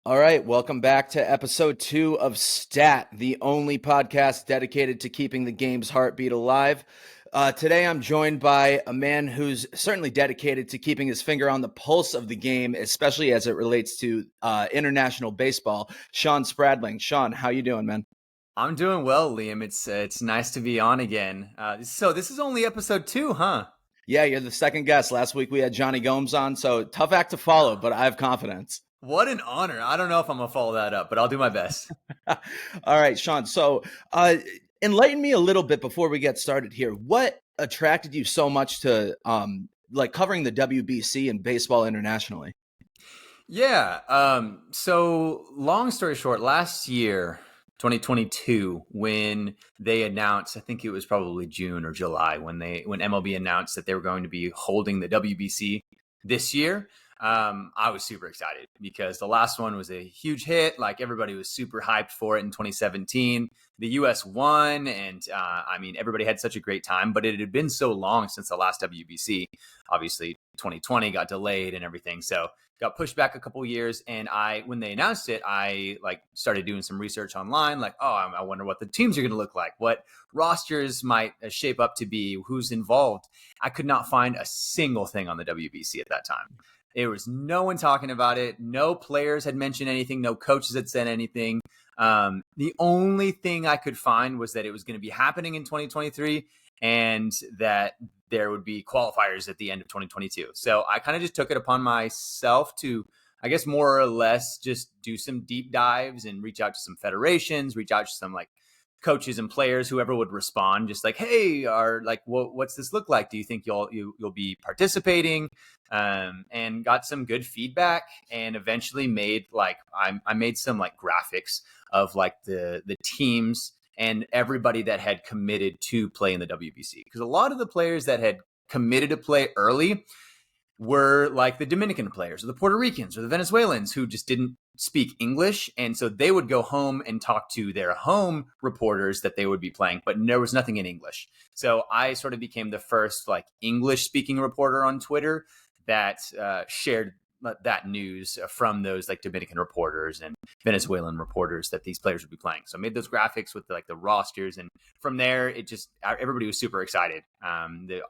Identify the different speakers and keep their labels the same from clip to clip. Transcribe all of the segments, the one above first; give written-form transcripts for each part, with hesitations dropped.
Speaker 1: All right, welcome back to episode 2 of Stat, the only podcast dedicated to keeping the game's heartbeat alive. Today I'm joined by a man who's certainly dedicated to keeping his finger on the pulse of the game, especially as it relates to international baseball, Shawn Spradling. Shawn, how you doing, man?
Speaker 2: I'm doing well, Liam. It's nice to be on again. So this is only episode 2, huh?
Speaker 1: Yeah, you're the second guest. Last week we had Johnny Gomes on, so tough act to follow, but I have confidence.
Speaker 2: What an honor. I don't know if I'm going to follow that up, but I'll do my best.
Speaker 1: All right, Shawn. So enlighten me a little bit before we get started here. What attracted you so much to covering the WBC and baseball internationally?
Speaker 2: Yeah. So long story short, last year, 2022, when they announced, I think it was probably June or July, when MLB announced that they were going to be holding the WBC this year. I was super excited because the last one was a huge hit. Like, everybody was super hyped for it in 2017. The US won, and everybody had such a great time, but it had been so long since the last WBC. Obviously 2020 got delayed and everything, so got pushed back a couple years. And when they announced it, I started doing some research online, I wonder what the teams are going to look like, what rosters might shape up to be, who's involved. I could not find a single thing on the WBC at that time. There was no one talking about it. No players had mentioned anything. No coaches had said anything. The only thing I could find was that it was going to be happening in 2023 and that there would be qualifiers at the end of 2022. So I kind of just took it upon myself to, I guess, more or less just do some deep dives and reach out to some federations, reach out to some coaches and players, whoever would respond, just hey, what's this look like? Do you think you'll be participating? And got some good feedback, and eventually made I made some graphics of the teams and everybody that had committed to play in the WBC, because a lot of the players that had committed to play early were the Dominican players or the Puerto Ricans or the Venezuelans who just didn't speak English. And so they would go home and talk to their home reporters that they would be playing, but there was nothing in English. So I sort of became the first English speaking reporter on Twitter that shared that news from those Dominican reporters and Venezuelan reporters that these players would be playing. So I made those graphics with the rosters, and from there it just, everybody was super excited.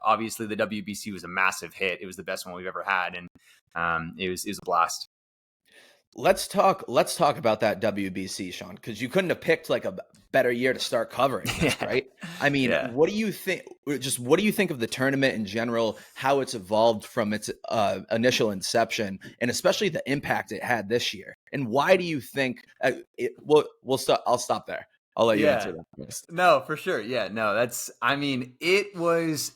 Speaker 2: Obviously the WBC was a massive hit. It was the best one we've ever had, and it was a blast.
Speaker 1: Let's talk about that WBC, Shawn, because you couldn't have picked a better year to start covering this, right? I mean, What do you think? What do you think of the tournament in general? How it's evolved from its initial inception, and especially the impact it had this year? And why do you think? We'll stop. I'll stop there. I'll let you answer that first.
Speaker 2: No, for sure. Yeah, no, that's. I mean, it was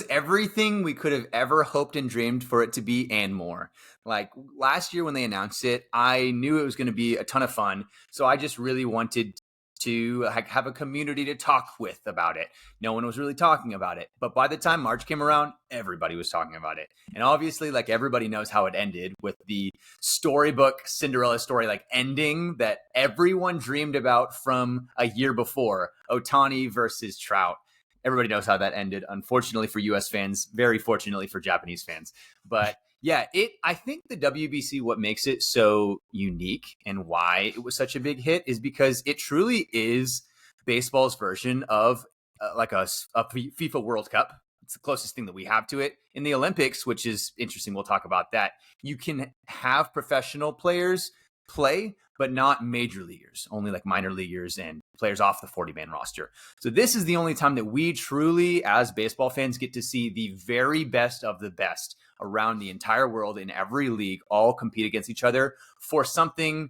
Speaker 2: everything we could have ever hoped and dreamed for it to be, and more. Last year when they announced it, I knew it was going to be a ton of fun. So I just really wanted to have a community to talk with about it. No one was really talking about it. But by the time March came around, everybody was talking about it. And obviously, everybody knows how it ended, with the storybook Cinderella story ending that everyone dreamed about from a year before, Ohtani versus Trout. Everybody knows how that ended, unfortunately for US fans, very fortunately for Japanese fans. But yeah, I think the WBC, what makes it so unique and why it was such a big hit, is because it truly is baseball's version of a FIFA World Cup. It's the closest thing that we have to it. In the Olympics, which is interesting, we'll talk about that, you can have professional players play, but not major leaguers, only minor leaguers and players off the 40-man roster. So this is the only time that we truly, as baseball fans, get to see the very best of the best around the entire world in every league all compete against each other for something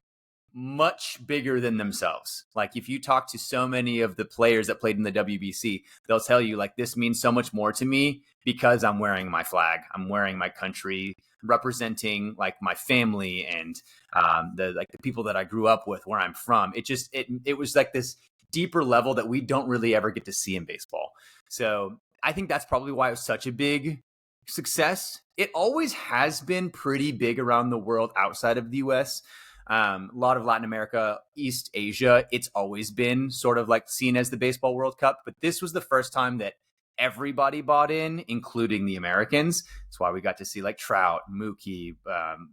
Speaker 2: much bigger than themselves. If you talk to so many of the players that played in the WBC, they'll tell you this means so much more to me because I'm wearing my flag, I'm wearing my country, representing my family and the people that I grew up with, where I'm from. It was this deeper level that we don't really ever get to see in baseball. So I think that's probably why it was such a big success. It always has been pretty big around the world outside of the US. A lot of Latin America, East Asia, it's always been sort of seen as the Baseball World Cup. But this was the first time that everybody bought in, including the Americans. That's why we got to see like Trout, Mookie,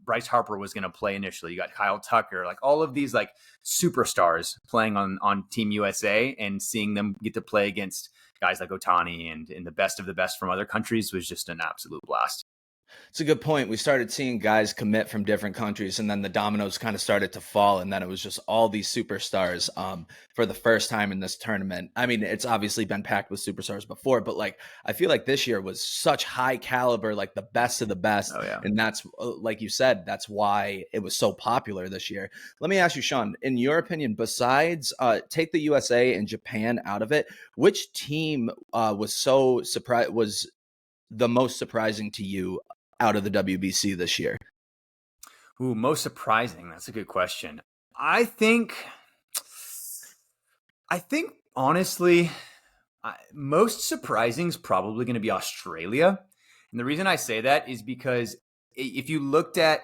Speaker 2: Bryce Harper was going to play initially. You got Kyle Tucker, like all of these like superstars playing on Team USA, and seeing them get to play against guys like Ohtani and the best of the best from other countries was just an absolute blast.
Speaker 1: It's a good point. We started seeing guys commit from different countries, and then the dominoes kind of started to fall, and then it was just all these superstars for the first time in this tournament. I mean, it's obviously been packed with superstars before, but like I feel like this year was such high caliber, like the best of the best.
Speaker 2: Oh, yeah.
Speaker 1: And that's, like you said, that's why it was so popular this year. Let me ask you, Shawn, in your opinion, besides take the USA and Japan out of it, which team was the most surprising to you out of the WBC this year?
Speaker 2: Ooh, most surprising. That's a good question. I think honestly, most surprising is probably going to be Australia. And the reason I say that is because if you looked at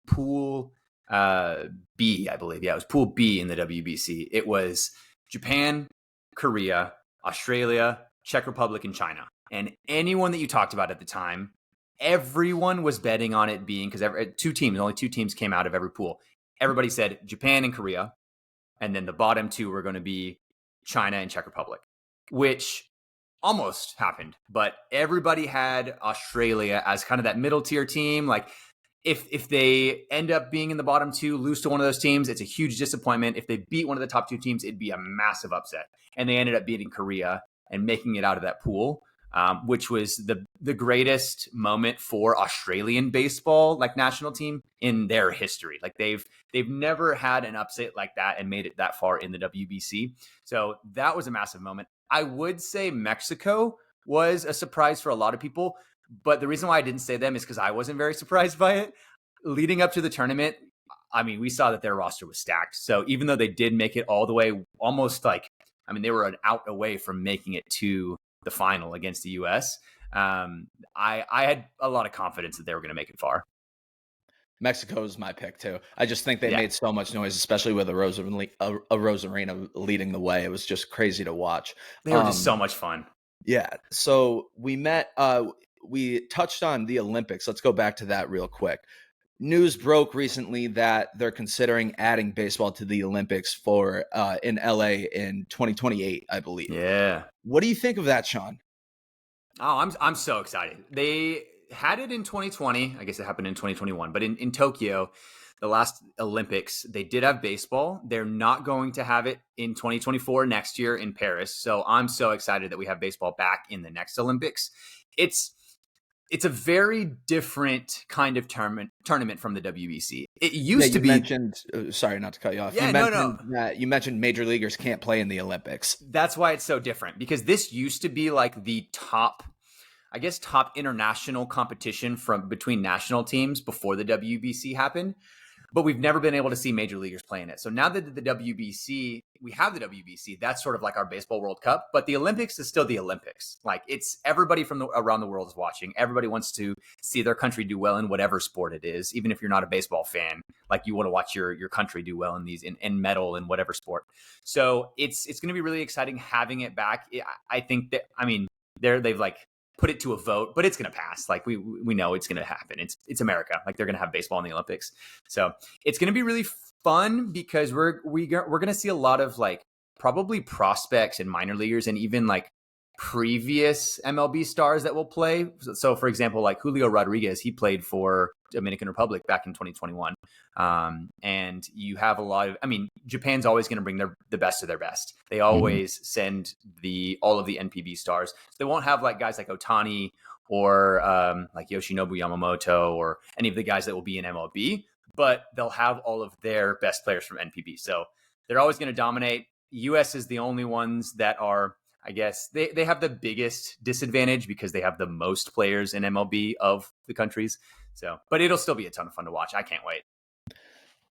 Speaker 2: Pool B, I believe, it was Pool B in the WBC. It was Japan, Korea, Australia, Czech Republic, and China. And anyone that you talked about at the time, everyone was betting on it being, because only two teams came out of every pool. Everybody said Japan and Korea, and then the bottom two were going to be China and Czech Republic, which almost happened. But everybody had Australia as kind of that middle tier team. Like if they end up being in the bottom two, lose to one of those teams, it's a huge disappointment. If they beat one of the top two teams, it'd be a massive upset. And they ended up beating Korea and making it out of that pool. Which was the greatest moment for Australian baseball, like national team, in their history. Like they've never had an upset like that and made it that far in the WBC. So that was a massive moment. I would say Mexico was a surprise for a lot of people, but the reason why I didn't say them is because I wasn't very surprised by it. Leading up to the tournament, I mean, we saw that their roster was stacked. So even though they did make it all the way, almost like, I mean, they were an out away from making it to the final against the US. I had a lot of confidence that they were going to make it far.
Speaker 1: Mexico is my pick too. I just think they made so much noise, especially with a Rosarina leading the way. It was just crazy to watch.
Speaker 2: They were just so much fun.
Speaker 1: Yeah. So we touched on the Olympics. Let's go back to that real quick. News broke recently that they're considering adding baseball to the Olympics for in LA in 2028, I believe.
Speaker 2: Yeah.
Speaker 1: What do you think of that, Shawn?
Speaker 2: Oh, I'm so excited. They had it in 2020. I guess it happened in 2021, but in Tokyo, the last Olympics, they did have baseball. They're not going to have it in 2024 next year in Paris. So I'm so excited that we have baseball back in the next Olympics. It's a very different kind of tournament from the WBC. It used to be.
Speaker 1: Mentioned, sorry, not to cut you off. You mentioned major leaguers can't play in the Olympics.
Speaker 2: That's why it's so different, because this used to be like the top international competition between national teams before the WBC happened. But we've never been able to see major leaguers playing it. So now that we have the WBC, that's sort of like our baseball World Cup. But the Olympics is still the Olympics. Like, it's everybody from around the world is watching. Everybody wants to see their country do well in whatever sport it is. Even if you're not a baseball fan, like, you want to watch your country do well in these in medal in whatever sport. So it's going to be really exciting having it back. I think that, I mean, they've like put it to a vote, but it's going to pass. Like, we know it's going to happen. It's America. Like, they're going to have baseball in the Olympics. So it's going to be really fun, because we're going to see a lot of like probably prospects and minor leaguers, and even like previous MLB stars that will play. So for example, like Julio Rodriguez, he played for Dominican Republic back in 2021. And you have a lot of, I mean, Japan's always going to bring the best of their best. They always send all of the NPB stars. So they won't have like guys like Ohtani or like Yoshinobu Yamamoto or any of the guys that will be in MLB, but they'll have all of their best players from NPB. So they're always going to dominate. US is the only ones that are, I guess, they have the biggest disadvantage because they have the most players in MLB of the countries. So, but it'll still be a ton of fun to watch. I can't wait.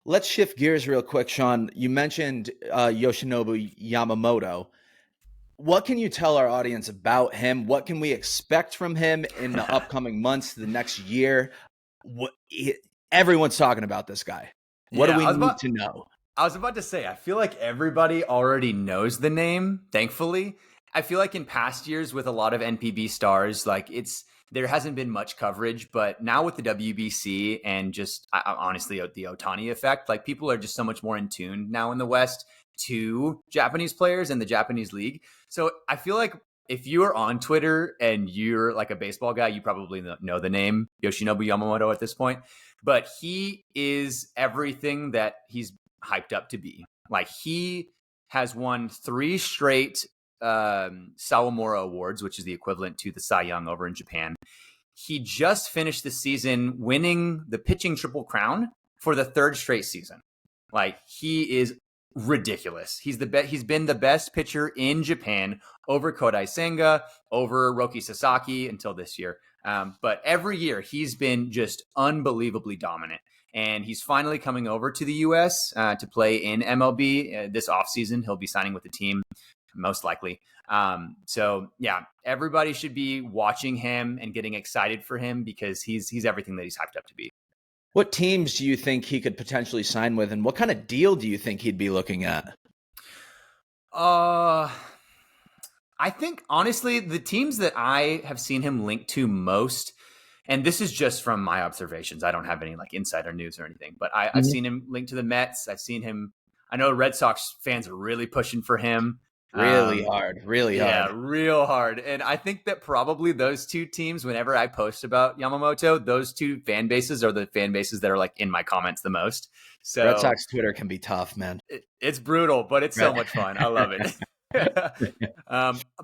Speaker 1: Let's shift gears real quick, Shawn. You mentioned Yoshinobu Yamamoto. What can you tell our audience about him? What can we expect from him in the upcoming months, the next year? Everyone's talking about this guy. What do we need to know?
Speaker 2: I was about to say, I feel like everybody already knows the name, thankfully. I feel like in past years with a lot of NPB stars, like there hasn't been much coverage, but now with the WBC and just honestly the Ohtani effect, like people are just so much more in tune now in the West to Japanese players and the Japanese league. So I feel like if you are on Twitter and you're like a baseball guy, you probably know the name Yoshinobu Yamamoto at this point, but he is everything that he's hyped up to be. Like he has won 3 straight Sawamura Awards, which is the equivalent to the Cy Young over in Japan. He just finished the season winning the pitching triple crown for the 3rd straight season. Like he is ridiculous. He's been the best pitcher in Japan over Kodai Senga, over Roki Sasaki until this year. But every year he's been just unbelievably dominant. And he's finally coming over to the U.S. To play in MLB this offseason. He'll be signing with the team, most likely. So yeah, everybody should be watching him and getting excited for him because he's everything that he's hyped up to be.
Speaker 1: What teams do you think he could potentially sign with, and what kind of deal do you think he'd be looking at?
Speaker 2: I think honestly, the teams that I have seen him linked to most, and this is just from my observations, I don't have any like insider news or anything, but I've seen him linked to the Mets. I've seen him. I know Red Sox fans are really pushing for him.
Speaker 1: Really hard.
Speaker 2: Yeah, real hard. And I think that probably those 2 teams, whenever I post about Yamamoto, those 2 fan bases are the fan bases that are like in my comments the most. So
Speaker 1: Red Sox Twitter can be tough, man.
Speaker 2: It's brutal, but it's so much fun. I love it.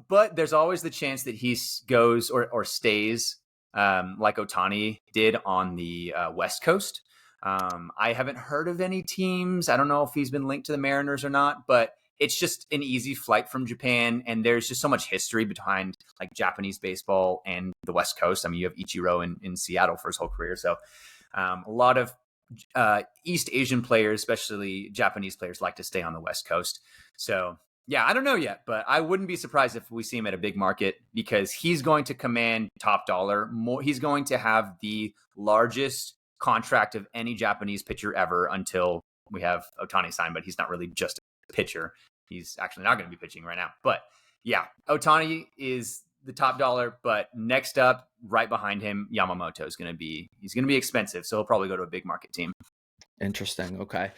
Speaker 2: But there's always the chance that he goes or stays like Ohtani did on the West Coast. I haven't heard of any teams. I don't know if he's been linked to the Mariners or not, but it's just an easy flight from Japan. And there's just so much history behind like Japanese baseball and the West Coast. I mean, you have Ichiro in Seattle for his whole career. So a lot of East Asian players, especially Japanese players, like to stay on the West Coast. So yeah, I don't know yet, but I wouldn't be surprised if we see him at a big market because he's going to command top dollar. He's going to have the largest contract of any Japanese pitcher ever until we have Ohtani signed, but he's not really just a pitcher. He's actually not going to be pitching right now. But yeah, Ohtani is the top dollar, but next up, right behind him, Yamamoto is going to be expensive, so he'll probably go to a big market team.
Speaker 1: Interesting. Okay.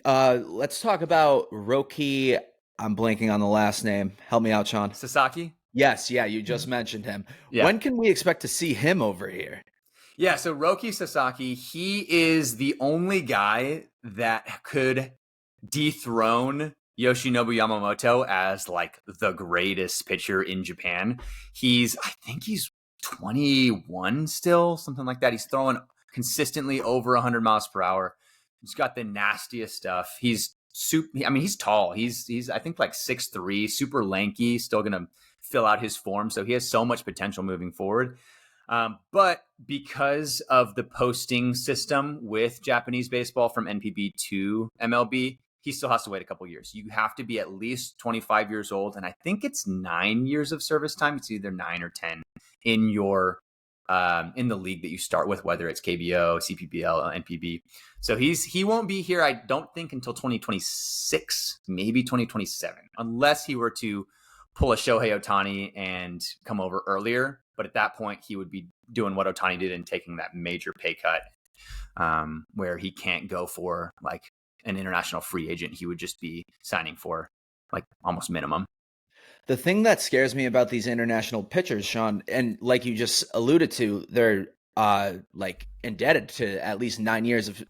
Speaker 1: Let's talk about Roki. I'm blanking on the last name. Help me out, Shawn.
Speaker 2: Sasaki?
Speaker 1: Yes. Yeah, you just mentioned him. Yeah. When can we expect to see him over here?
Speaker 2: Yeah, so Roki Sasaki, he is the only guy that could dethrone Yoshinobu Yamamoto as like the greatest pitcher in Japan. I think he's 21 still, something like that. He's throwing consistently over 100 miles per hour. He's got the nastiest stuff. He's tall. He's I think like 6'3", super lanky, still going to fill out his form. So he has so much potential moving forward. But because of the posting system with Japanese baseball from NPB to MLB, he still has to wait a couple years. You have to be at least 25 years old. And I think it's 9 years of service time. It's either 9 or 10 in your in the league that you start with, whether it's KBO, CPBL, or NPB. So he won't be here, I don't think, until 2026, maybe 2027, unless he were to pull a Shohei Ohtani and come over earlier. But at that point, he would be doing what Ohtani did and taking that major pay cut where he can't go for like an international free agent. He would just be signing for like almost minimum.
Speaker 1: The thing that scares me about these international pitchers, Shawn, and like you just alluded to, they're like indebted to at least 9 years of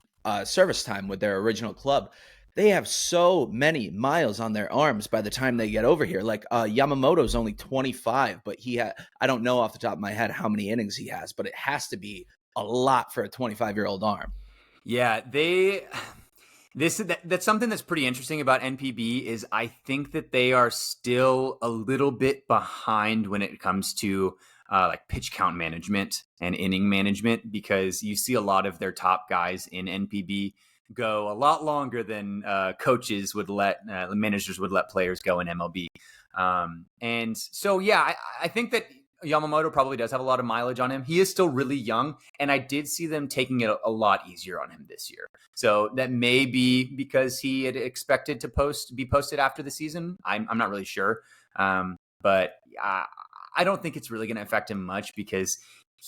Speaker 1: service time with their original club. They have so many miles on their arms by the time they get over here. Like Yamamoto's only 25, but I don't know off the top of my head how many innings he has, but it has to be a lot for a 25-year-old arm.
Speaker 2: Yeah, that's something that's pretty interesting about NPB is I think that they are still a little bit behind when it comes to like pitch count management and inning management, because you see a lot of their top guys in NPB go a lot longer than coaches would let managers would let players go in MLB. And so, yeah, I think that Yamamoto probably does have a lot of mileage on him. He is still really young, and I did see them taking it a lot easier on him this year. So that may be because he had expected to be posted after the season. I'm not really sure. but I don't think it's really going to affect him much because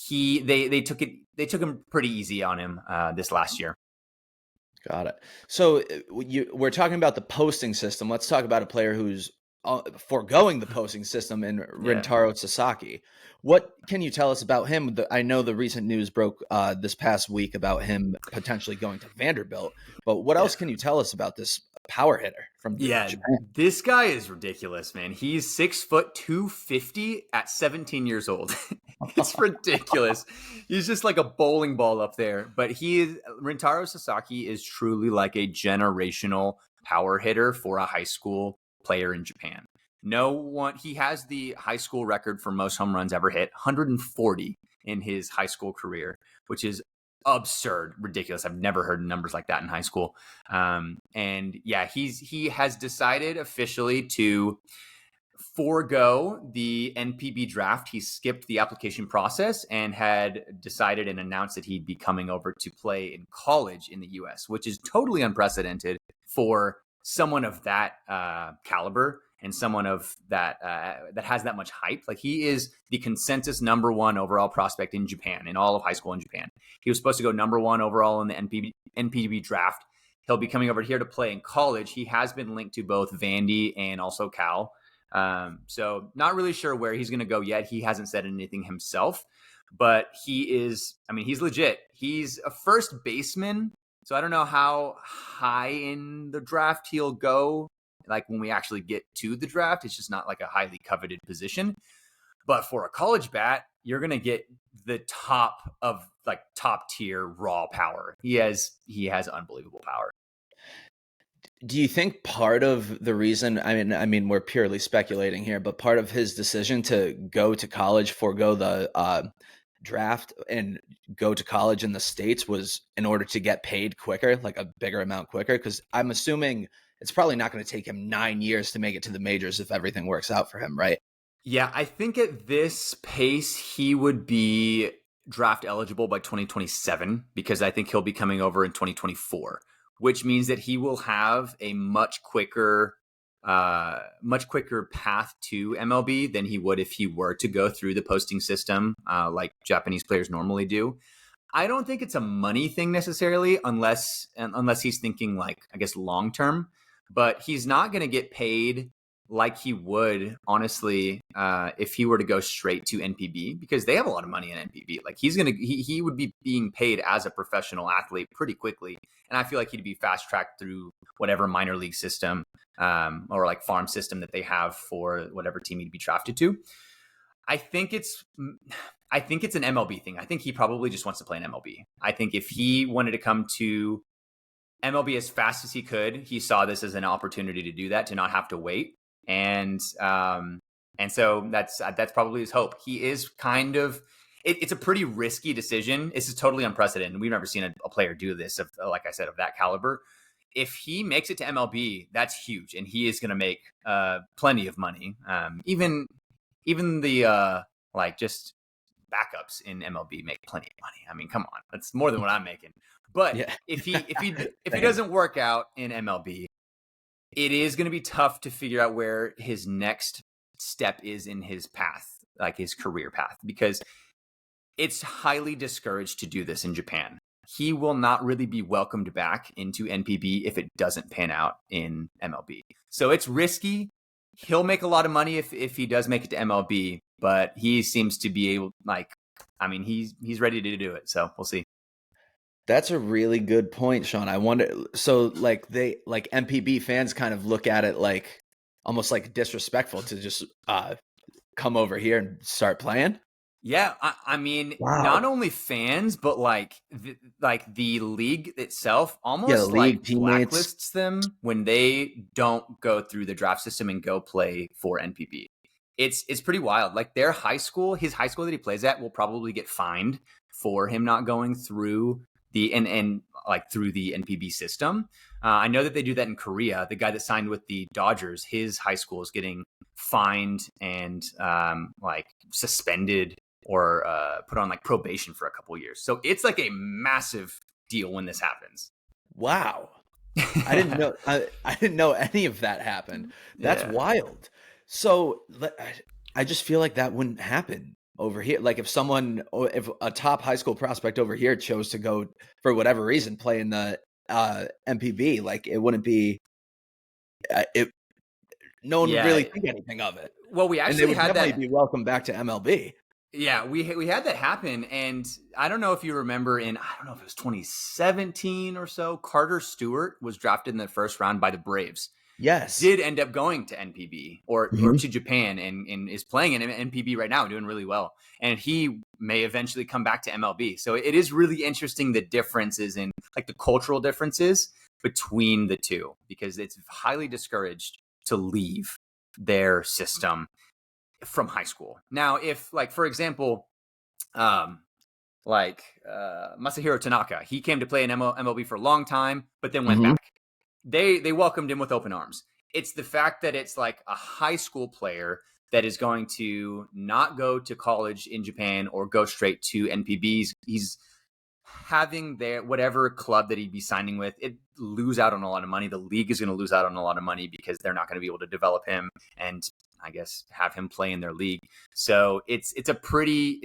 Speaker 2: they took him pretty easy on him this last year.
Speaker 1: Got it. So we're talking about the posting system. Let's talk about a player who's foregoing the posting system in Rintaro Sasaki. What can you tell us about him? I know the recent news broke this past week about him potentially going to Vanderbilt, but what else can you tell us about this power hitter from Japan?
Speaker 2: This guy is ridiculous, man. He's 6'2", 250 at 17 years old. It's ridiculous. He's just like a bowling ball up there. But Rintaro Sasaki is truly like a generational power hitter for a high school player in Japan. He has the high school record for most home runs ever hit, 140 in his high school career, which is absurd, ridiculous. I've never heard numbers like that in high school. And yeah, he has decided officially to forgo the NPB draft. He skipped the application process and had decided and announced that he'd be coming over to play in college in the US, which is totally unprecedented for someone of that caliber and someone of that that has that much hype. Like, he is the consensus #1 overall prospect in Japan, in all of high school in Japan. He was supposed to go #1 overall in the NPB draft. He'll be coming over here to play in college. He has been linked to both Vandy and also Cal. So not really sure where he's going to go yet. He hasn't said anything himself, but he's legit. He's a first baseman. So I don't know how high in the draft he'll go. Like, when we actually get to the draft, it's just not like a highly coveted position. But for a college bat, you're going to get the top tier raw power. He has unbelievable power.
Speaker 1: Do you think part of the reason, I mean, we're purely speculating here, but part of his decision to go to college, forego the draft and go to college in the States was in order to get paid quicker, like a bigger amount quicker? Because I'm assuming it's probably not going to take him 9 years to make it to the majors if everything works out for him, right?
Speaker 2: Yeah, I think at this pace, he would be draft eligible by 2027, because I think he'll be coming over in 2024, which means that he will have a much quicker path to MLB than he would if he were to go through the posting system like Japanese players normally do. I don't think it's a money thing necessarily, unless he's thinking, like, I guess, long term. But he's not going to get paid like he would, honestly, if he were to go straight to NPB, because they have a lot of money in NPB. Like, he would be being paid as a professional athlete pretty quickly, and I feel like he'd be fast tracked through whatever minor league system or like farm system that they have for whatever team he'd be drafted to. I think it's an MLB thing. I think he probably just wants to play in MLB. I think if he wanted to come to MLB as fast as he could, he saw this as an opportunity to do that, to not have to wait. And so that's probably his hope. He is kind of, it's a pretty risky decision. This is totally unprecedented. We've never seen a player do this, like I said, of that caliber. If he makes it to MLB, that's huge, and he is going to make plenty of money. Even the just backups in MLB make plenty of money. I mean, come on, that's more than what I'm making. But yeah. if he doesn't work out in MLB, it is going to be tough to figure out where his next step is in his path, like his career path, because it's highly discouraged to do this in Japan. He will not really be welcomed back into NPB if it doesn't pan out in MLB. So it's risky. He'll make a lot of money if he does make it to MLB, but he seems to be able, he's ready to do it. So we'll see.
Speaker 1: That's a really good point, Shawn. I wonder, so like NPB fans kind of look at it like almost like disrespectful to just come over here and start playing.
Speaker 2: Yeah, I mean, wow. Not only fans, but the league itself almost blacklists them when they don't go through the draft system and go play for NPB. It's pretty wild. Like, his high school that he plays at will probably get fined for him not going through the through the NPB system. I know that they do that in Korea. The guy that signed with the Dodgers, his high school is getting fined and suspended or put on probation for a couple years. So it's like a massive deal when this happens.
Speaker 1: Wow. I didn't know any of that happened. That's wild. So I just feel like that wouldn't happen over here. Like if a top high school prospect over here chose to go for whatever reason play in the MPB, like it wouldn't be it. No one would really think anything of it.
Speaker 2: Well, we
Speaker 1: And they
Speaker 2: actually
Speaker 1: would
Speaker 2: had
Speaker 1: definitely
Speaker 2: that.
Speaker 1: be welcome back to MLB.
Speaker 2: Yeah, we had that happen, and I don't know if you remember I don't know if it was 2017 or so, Carter Stewart was drafted in the first round by the Braves.
Speaker 1: Yes.
Speaker 2: Did end up going to NPB or to Japan and is playing in NPB right now, doing really well. And he may eventually come back to MLB. So it is really interesting, the differences in like the cultural differences between the two, because it's highly discouraged to leave their system from high school. Now, if like, for example, Masahiro Tanaka, he came to play in MLB for a long time, but then went back. They welcomed him with open arms. It's the fact that it's like a high school player that is going to not go to college in Japan or go straight to NPBs. He's having their whatever club that he'd be signing with, it lose out on a lot of money. The league is going to lose out on a lot of money because they're not going to be able to develop him and I guess have him play in their league. So it's a pretty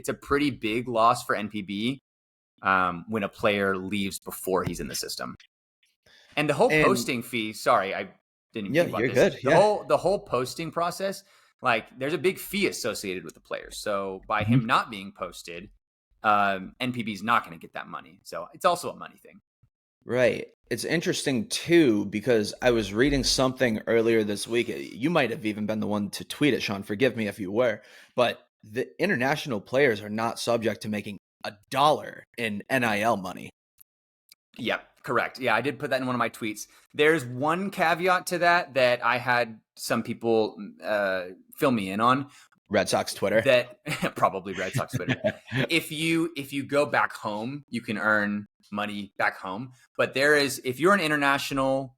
Speaker 2: big loss for NPB when a player leaves before he's in the system. And the whole posting fee, sorry, I didn't think about
Speaker 1: you're
Speaker 2: this.
Speaker 1: Good.
Speaker 2: The whole posting process, like there's a big fee associated with the players. So by him not being posted, NPB is not going to get that money. So it's also a money thing.
Speaker 1: Right. It's interesting too, because I was reading something earlier this week. You might have even been the one to tweet it, Sean. Forgive me if you were, but the international players are not subject to making $1 in NIL money.
Speaker 2: Yep. Correct. Yeah, I did put that in one of my tweets. There's one caveat to that I had some people fill me in on.
Speaker 1: Red Sox Twitter.
Speaker 2: That probably Red Sox Twitter. If you go back home, you can earn money back home. But if you're an international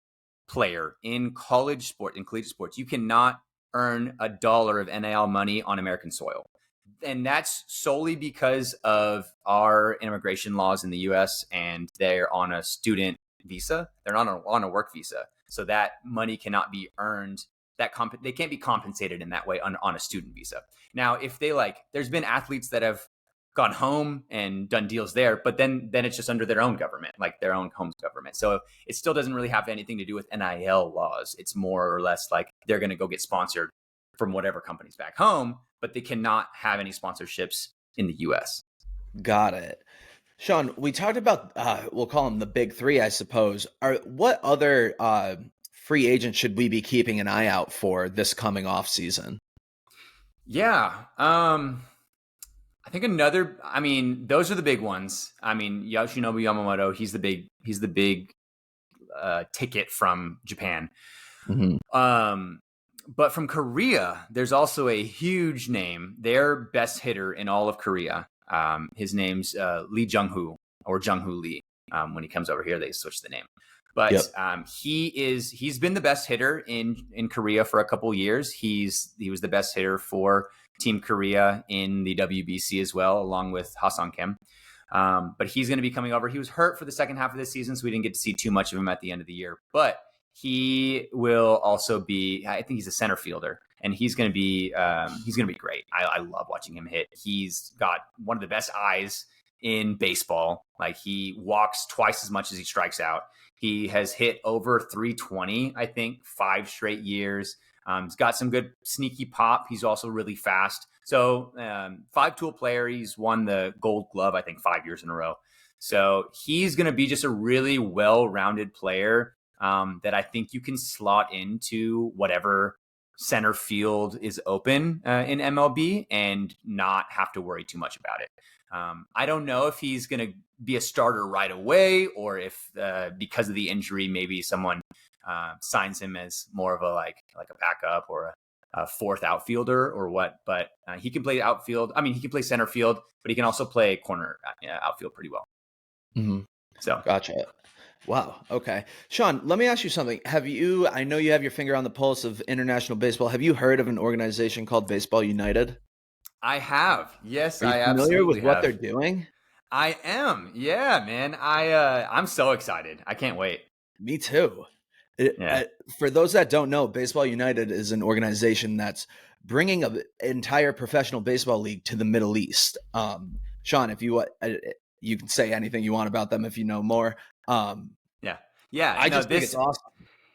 Speaker 2: player in collegiate sports, you cannot earn $1 of NIL money on American soil. And that's solely because of our immigration laws in the U.S. and they're on a student visa. They're not on a work visa. So that money cannot be earned. They can't be compensated in that way on a student visa. Now, if they there's been athletes that have gone home and done deals there, but then it's just under their own government, like their own home government. So it still doesn't really have anything to do with NIL laws. It's more or less like they're going to go get sponsored from whatever companies back home, but they cannot have any sponsorships in the U.S.
Speaker 1: Got it. Sean, we talked about, we'll call them the big three, I suppose. What other free agents should we be keeping an eye out for this coming off season?
Speaker 2: Yeah. I think those are the big ones. Yoshinobu Yamamoto, he's the big ticket from Japan. But from Korea, there's also a huge name, their best hitter in all of Korea. His name's Lee Jung-hoo or Jung-hoo Lee. When he comes over here, they switch the name. But he's been the best hitter in Korea for a couple years. He was the best hitter for Team Korea in the WBC as well, along with Ha-Sung Kim. But he's going to be coming over. He was hurt for the second half of the season, so we didn't get to see too much of him at the end of the year. But he will also be, I think he's a center fielder, and he's going to be great. I love watching him hit. He's got one of the best eyes in baseball. Like, he walks twice as much as he strikes out. He has hit over 320, I think, 5 straight years. He's got some good sneaky pop. He's also really fast. So 5-tool player. He's won the Gold Glove, I think, 5 years in a row. So he's going to be just a really well-rounded player that I think you can slot into whatever center field is open in MLB and not have to worry too much about it. I don't know if he's going to be a starter right away, or if because of the injury, maybe someone signs him as more of a like a backup or a fourth outfielder or what. But he can play outfield. I mean, he can play center field, but he can also play corner outfield pretty well. So
Speaker 1: gotcha. Wow. Okay. Sean, let me ask you something. I know you have your finger on the pulse of international baseball. Have you heard of an organization called Baseball United?
Speaker 2: I have. Yes,
Speaker 1: I absolutely familiar with what they're doing?
Speaker 2: I am. Yeah, man. I'm so excited. I can't wait.
Speaker 1: Me too.
Speaker 2: Yeah.
Speaker 1: For those that don't know, Baseball United is an organization that's bringing an entire professional baseball league to the Middle East. Shawn, if you can say anything you want about them if you know more.
Speaker 2: Yeah.
Speaker 1: I
Speaker 2: No,
Speaker 1: just think it's awesome.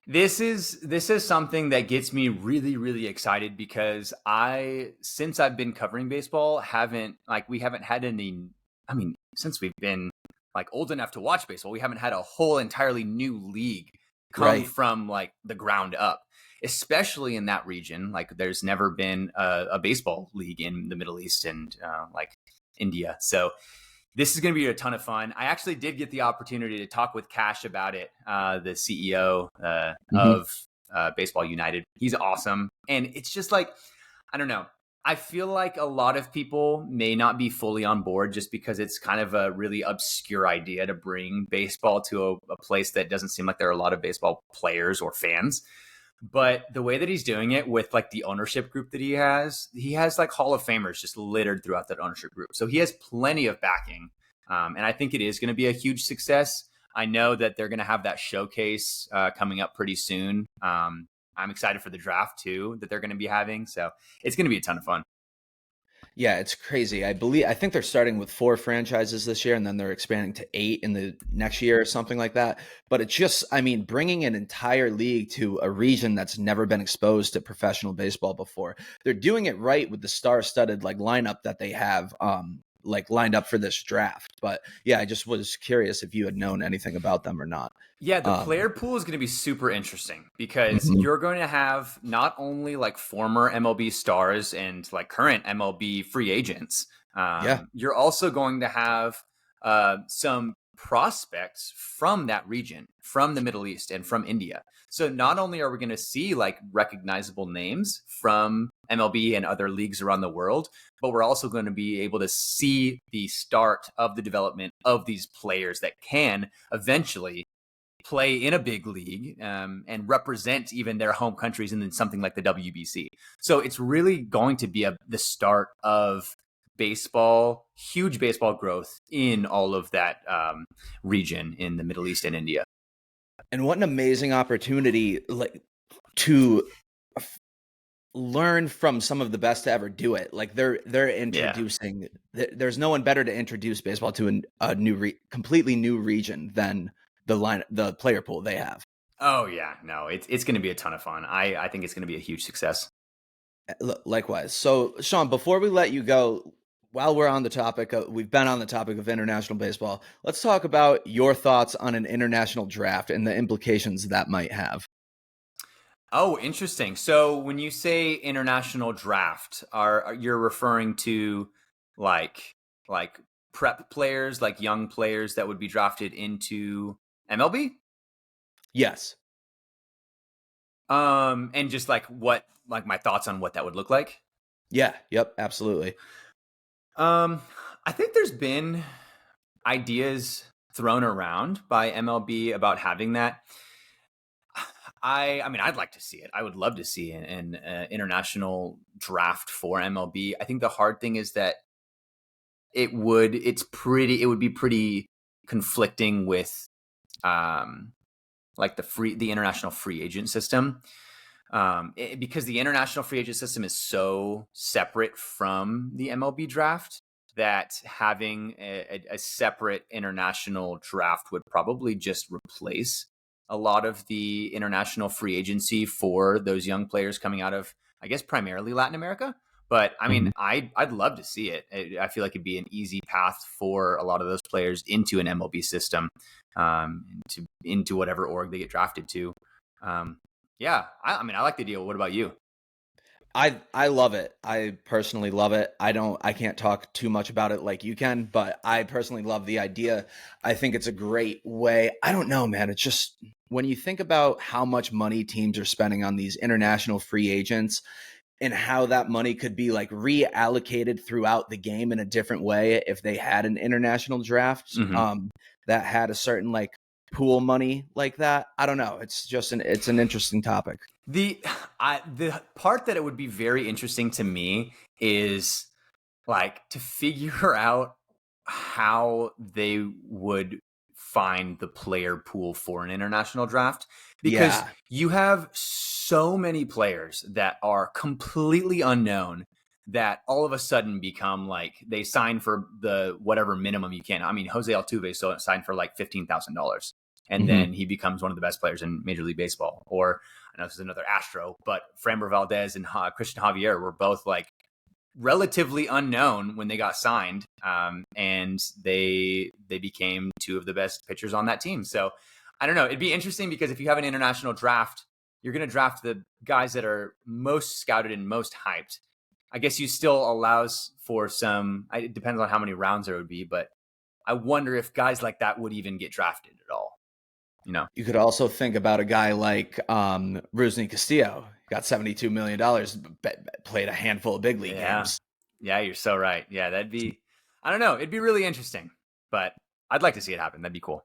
Speaker 2: This is something that gets me really, really excited because since I've been covering baseball, we haven't had any. I mean, since we've been like old enough to watch baseball, we haven't had a whole entirely new league come from like the ground up, especially in that region. Like, there's never been a baseball league in the Middle East and like India. So this is going to be a ton of fun. I actually did get the opportunity to talk with Cash about it, the CEO of Baseball United. He's awesome. And it's just like, I don't know. I feel like a lot of people may not be fully on board just because it's kind of a really obscure idea to bring baseball to a place that doesn't seem like there are a lot of baseball players or fans. But the way that he's doing it with like the ownership group that he has like Hall of Famers just littered throughout that ownership group. So he has plenty of backing. And I think it is going to be a huge success. I know that they're going to have that showcase coming up pretty soon. I'm excited for the draft too that they're going to be having. So it's going to be a ton of fun.
Speaker 1: Yeah, it's crazy. I think they're starting with 4 franchises this year, and then they're expanding to 8 in the next year or something like that. But it's just, I mean, bringing an entire league to a region that's never been exposed to professional baseball before. They're doing it right with the star-studded like lineup that they have like lined up for this draft. But yeah, I just was curious if you had known anything about them or not.
Speaker 2: Yeah, the player pool is going to be super interesting because you're going to have not only like former MLB stars and like current MLB free agents. You're also going to have some prospects from that region, from the Middle East and from India. So not only are we going to see like recognizable names from MLB and other leagues around the world, but we're also going to be able to see the start of the development of these players that can eventually play in a big league and represent even their home countries in something like the WBC. So it's really going to be the start of baseball, huge baseball growth in all of that region in the Middle East and India.
Speaker 1: And what an amazing opportunity like to learn from some of the best to ever do it. Like they're introducing there's no one better to introduce baseball to a new completely new region than the player pool they have.
Speaker 2: Oh yeah, no, it's going to be a ton of fun. I think it's going to be a huge success.
Speaker 1: Likewise. So Shawn, before we let you go, while we're on the topic we've been on the topic of international baseball, let's talk about your thoughts on an international draft and the implications that might have.
Speaker 2: Oh, interesting. So when you say international draft, you're referring to like prep players, like young players that would be drafted into MLB?
Speaker 1: Yes.
Speaker 2: And just like my thoughts on what that would look like?
Speaker 1: Yeah. Yep. Absolutely.
Speaker 2: I think there's been ideas thrown around by MLB about having that. I mean, I'd like to see it. I would love to see an international draft for MLB. I think the hard thing is that it would be pretty conflicting with like the international free agent system. Because the international free agent system is so separate from the MLB draft that having a separate international draft would probably just replace a lot of the international free agency for those young players coming out of, I guess, primarily Latin America. But I mean, I'd love to see it. I feel like it'd be an easy path for a lot of those players into an MLB system, into whatever org they get drafted to. Yeah, I mean, I like the deal. What about you?
Speaker 1: I love it. I personally love it. I can't talk too much about it like you can, but I personally love the idea. I think it's a great way. I don't know, man. It's just when you think about how much money teams are spending on these international free agents and how that money could be like reallocated throughout the game in a different way if they had an international draft that had a certain like pool money like that. I don't know. It's just it's an interesting topic.
Speaker 2: The part that it would be very interesting to me is like to figure out how they would find the player pool for an international draft, because you have so many players that are completely unknown that all of a sudden become like, they sign for the whatever minimum you can. I mean, Jose Altuve signed for like $15,000, and then he becomes one of the best players in Major League Baseball. Or I know this is another Astro, but Framber Valdez and Christian Javier were both like relatively unknown when they got signed, and they became two of the best pitchers on that team. So I don't know. It'd be interesting, because if you have an international draft, you're going to draft the guys that are most scouted and most hyped. I guess you still allows for some, it depends on how many rounds there would be, but I wonder if guys like that would even get drafted at all. You know,
Speaker 1: you could also think about a guy like Rusney Castillo. Got $72 million, played a handful of big league games.
Speaker 2: Yeah, you're so right. Yeah, that'd be, I don't know. It'd be really interesting, but I'd like to see it happen. That'd be cool.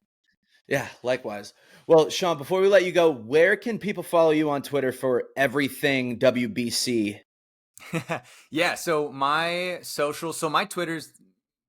Speaker 1: Yeah, likewise. Well, Shawn, before we let you go, where can people follow you on Twitter for everything WBC?
Speaker 2: Yeah, so my Twitter's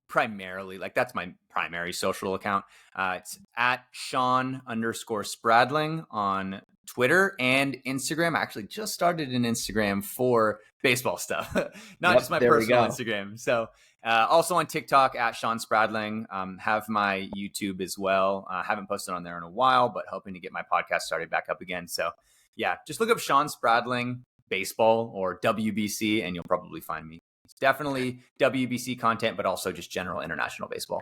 Speaker 2: primarily, like, that's my primary social account. It's at Shawn_Spradling on Twitter and Instagram. I actually just started an Instagram for baseball stuff, not just my personal Instagram. So also on TikTok at Shawn Spradling. Have my YouTube as well. Haven't posted on there in a while, but hoping to get my podcast started back up again. So yeah, just look up Shawn Spradling baseball or WBC, and you'll probably find me. It's definitely WBC content, but also just general international baseball.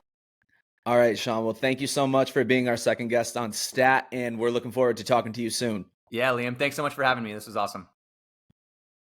Speaker 1: All right, Shawn. Well, thank you so much for being our second guest on Stat, and we're looking forward to talking to you soon.
Speaker 2: Yeah, Liam, thanks so much for having me. This was awesome.